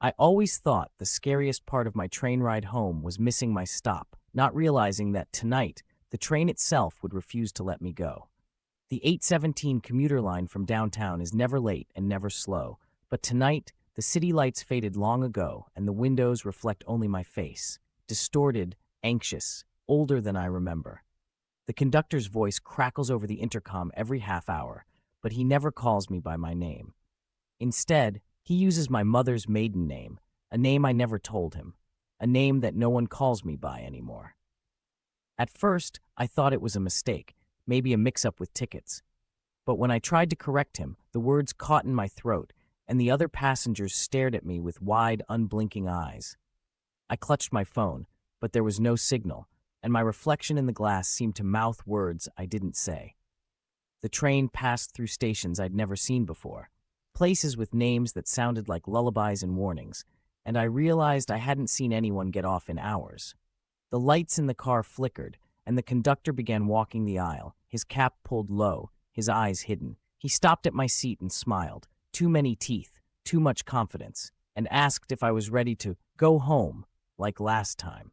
I always thought the scariest part of my train ride home was missing my stop, not realizing that tonight, the train itself would refuse to let me go. The 817 commuter line from downtown is never late and never slow, but tonight, the city lights faded long ago and the windows reflect only my face, distorted, anxious, older than I remember. The conductor's voice crackles over the intercom every half hour, but he never calls me by my name. Instead, he uses my mother's maiden name, a name I never told him, a name that no one calls me by anymore. At first, I thought it was a mistake, maybe a mix-up with tickets. But when I tried to correct him, the words caught in my throat, and the other passengers stared at me with wide, unblinking eyes. I clutched my phone, but there was no signal, and my reflection in the glass seemed to mouth words I didn't say. The train passed through stations I'd never seen before, places with names that sounded like lullabies and warnings, and I realized I hadn't seen anyone get off in hours. The lights in the car flickered, and the conductor began walking the aisle, his cap pulled low, his eyes hidden. He stopped at my seat and smiled, too many teeth, too much confidence, and asked if I was ready to go home, like last time.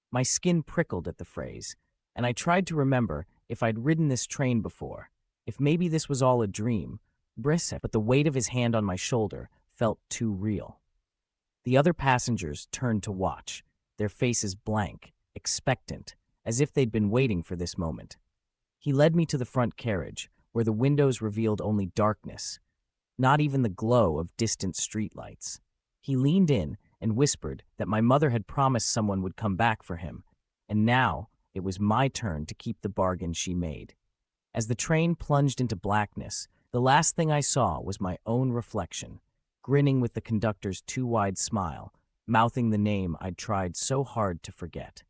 My skin prickled at the phrase, and I tried to remember if I'd ridden this train before, if maybe this was all a dream, but the weight of his hand on my shoulder felt too real. The other passengers turned to watch, their faces blank, expectant, as if they'd been waiting for this moment. He led me to the front carriage, where the windows revealed only darkness, not even the glow of distant streetlights. He leaned in and whispered that my mother had promised someone would come back for him, and now it was my turn to keep the bargain she made. As the train plunged into blackness, the last thing I saw was my own reflection, grinning with the conductor's too wide smile, mouthing the name I'd tried so hard to forget.